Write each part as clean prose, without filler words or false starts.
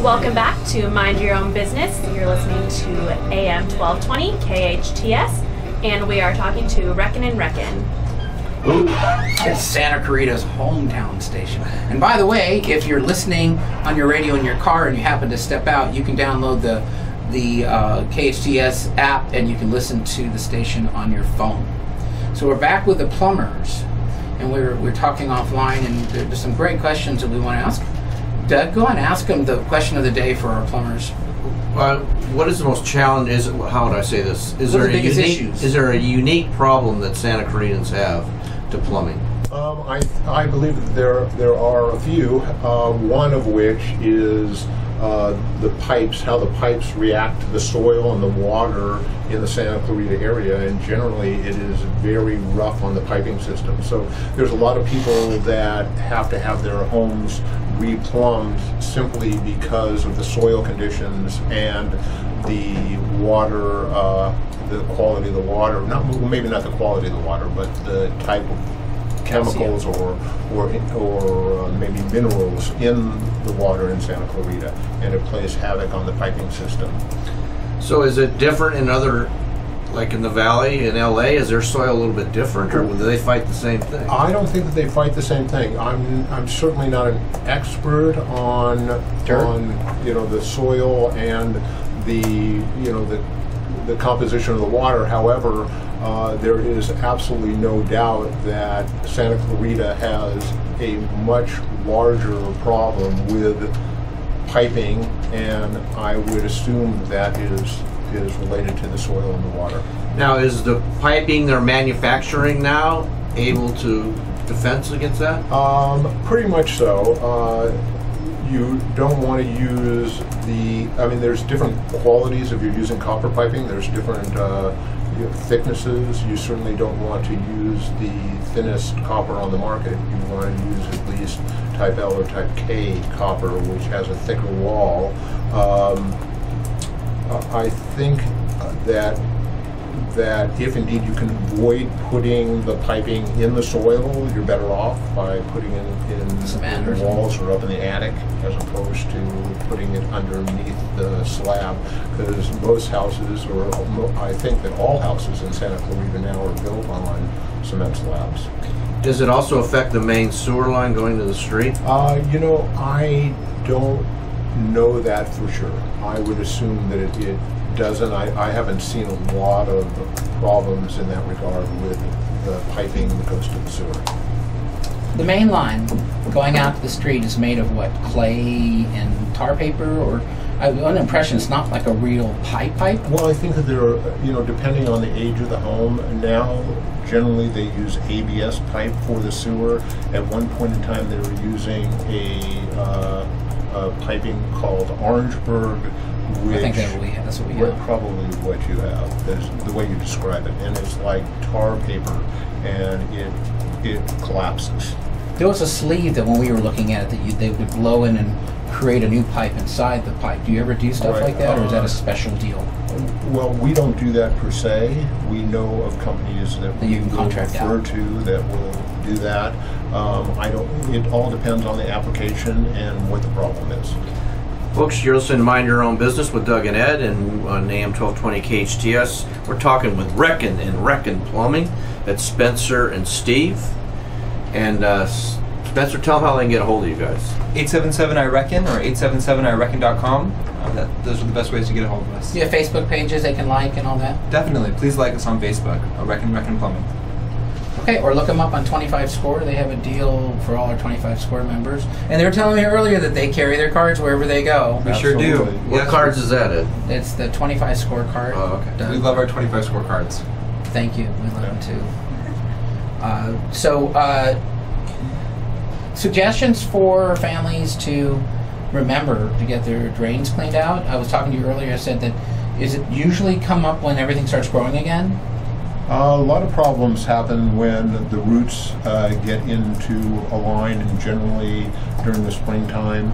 Welcome back to Mind Your Own Business. You're listening to AM 1220 KHTS, and we are talking to Reckin and Reckin. Ooh, it's Santa Clarita's hometown station. And by the way, if you're listening on your radio in your car and you happen to step out, you can download the KHTS app and you can listen to the station on your phone. So we're back with the plumbers, and we're talking offline, and there's some great questions that we want to ask. Doug, go on and ask them the question of the day for our plumbers. What is the most challenge? How would I say this? Is there a unique problem that Santa Claritans have to plumbing? I believe that there are a few. One of which is the pipes, how the pipes react to the soil and the water in the Santa Clarita area, and generally it is very rough on the piping system. So there's a lot of people that have to have their homes replumbed simply because of the soil conditions and the water, the quality of the water. Maybe not the quality of the water, but the type of chemicals or maybe minerals in the water in Santa Clarita, and it plays havoc on the piping system. So is it different in other, like in the valley in LA? Is their soil a little bit different, or do they fight the same thing? I don't think that they fight the same thing. I'm certainly not an expert on the soil and the composition of the water. However, there is absolutely no doubt that Santa Clarita has a much larger problem with piping, and I would assume that is related to the soil and the water. Now, is the piping they're manufacturing now able to defense against that? Pretty much so. You don't want to use there's different qualities if you're using copper piping. There's different thicknesses. You certainly don't want to use the thinnest copper on the market. You want to use at least type L or type K copper, which has a thicker wall. I think that if indeed you can avoid putting the piping in the soil, you're better off by putting it in the walls or up in the attic, as opposed to putting it underneath the slab, because most houses, or I think that all houses in Santa Clarita now, are built on cement slabs. Does it also affect the main sewer line going to the street? I don't know that for sure. I would assume that it doesn't. I haven't seen a lot of problems in that regard with the piping that goes to the sewer. The main line going out to the street is made of what, clay and tar paper, or I have an impression it's not like a real pipe. Well, I think that there are, depending on the age of the home, now generally they use ABS pipe for the sewer. At one point in time they were using a piping called Orangeburg, which I think that's what we have. Probably what you have. That's the way you describe it, and it's like tar paper, and it collapses. There was a sleeve that when we were looking at it that they would blow in and create a new pipe inside the pipe. Do you ever do stuff like that, or is that a special deal? Well, we don't do that per se. We know of companies that you can contract refer to that will do that. It all depends on the application and what the problem is. Folks, you're listening to Mind Your Own Business with Doug and Ed, and on AM 1220 KHTS, we're talking with Reckin and Reckin Plumbing. That's Spencer and Steve. And Spencer, tell them how they can get a hold of you guys. 877-I-RECKON or 877-IRECKON.com. Those are the best ways to get a hold of us. Yeah, Facebook pages they can like and all that? Definitely. Please like us on Facebook, Reckin Plumbing. Okay, or look them up on 25 Score. They have a deal for all our 25 Score members. And they were telling me earlier that they carry their cards wherever they go. We sure do. What cards is that, Ed? It's the 25 Score card. Oh, okay. We love our 25 Score cards. Thank you. We love them too. Suggestions for families to remember to get their drains cleaned out. I was talking to you earlier. I said that, is it usually come up when everything starts growing again? A lot of problems happen when the roots get into a line, and generally during the springtime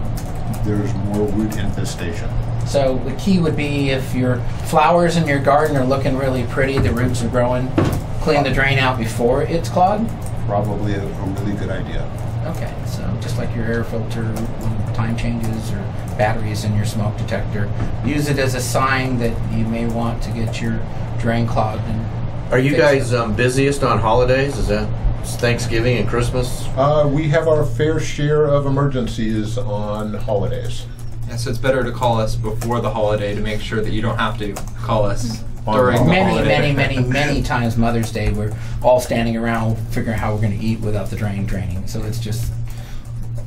there's more root infestation. So the key would be, if your flowers in your garden are looking really pretty, the roots are growing, clean the drain out before it's clogged? Probably a really good idea. Okay, so just like your air filter, time changes or batteries in your smoke detector. Use it as a sign that you may want to get your drain clogged. And Are you guys busiest on holidays? Is that Thanksgiving and Christmas? We have our fair share of emergencies on holidays. Yeah, so it's better to call us before the holiday to make sure that you don't have to call us during the holiday. Many times Mother's Day we're all standing around figuring how we're going to eat without the drain draining. So it's just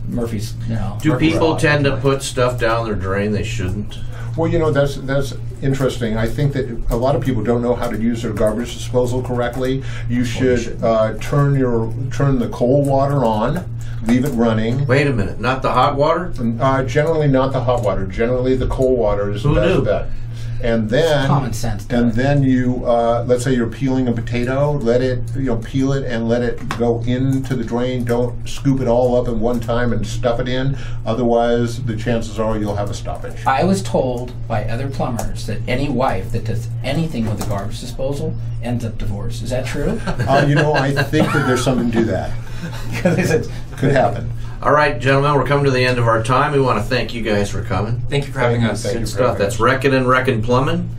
Murphy's. Do people tend to put stuff down their drain they shouldn't? Well, you know, that's interesting. I think that a lot of people don't know how to use their garbage disposal correctly. You should turn the cold water on, leave it running. Wait a minute, not the hot water? Generally not the hot water. Generally the cold water is the best bet. And then, common sense. And then you, let's say you're peeling a potato, let it, peel it and let it go into the drain. Don't scoop it all up at one time and stuff it in. Otherwise, the chances are you'll have a stoppage. I was told by other plumbers that any wife that does anything with the garbage disposal ends up divorced. Is that true? I think that there's something to that. Could happen. All right, gentlemen, we're coming to the end of our time. We want to thank you guys for coming. Thank you for having us. Good stuff. That's Reckin and Reckin Plumbing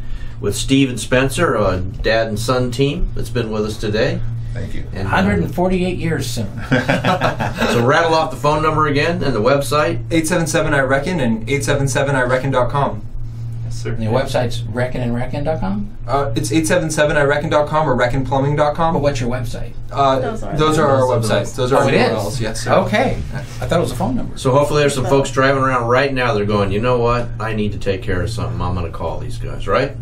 with Steve and Spencer, a dad and son team that's been with us today. Thank you. And 148 years soon. So rattle off the phone number again and the website. 877-I-RECKON and 877-IRECKON.com. Yes, sir. And the website's reckonandreckon.com? It's 877-IRECKON.com or reckonplumbing.com. But what's your website? Those are our websites. Those are our URLs. Yes, sir. Okay. I thought it was a phone number. So hopefully there's some folks driving around right now. They're going, you know what? I need to take care of something. I'm going to call these guys, right?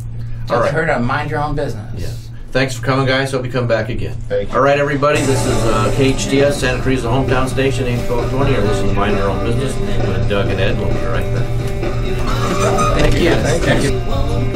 All right. Heard of mind your own business. Yes. Thanks for coming, guys. Hope you come back again. Thank you. All right, everybody. This is KHTS Santa Clarita hometown station, AM 1220. You're listening to Mind Your Own Business with Doug and Ed. We'll be right back. Thank you. Thank you.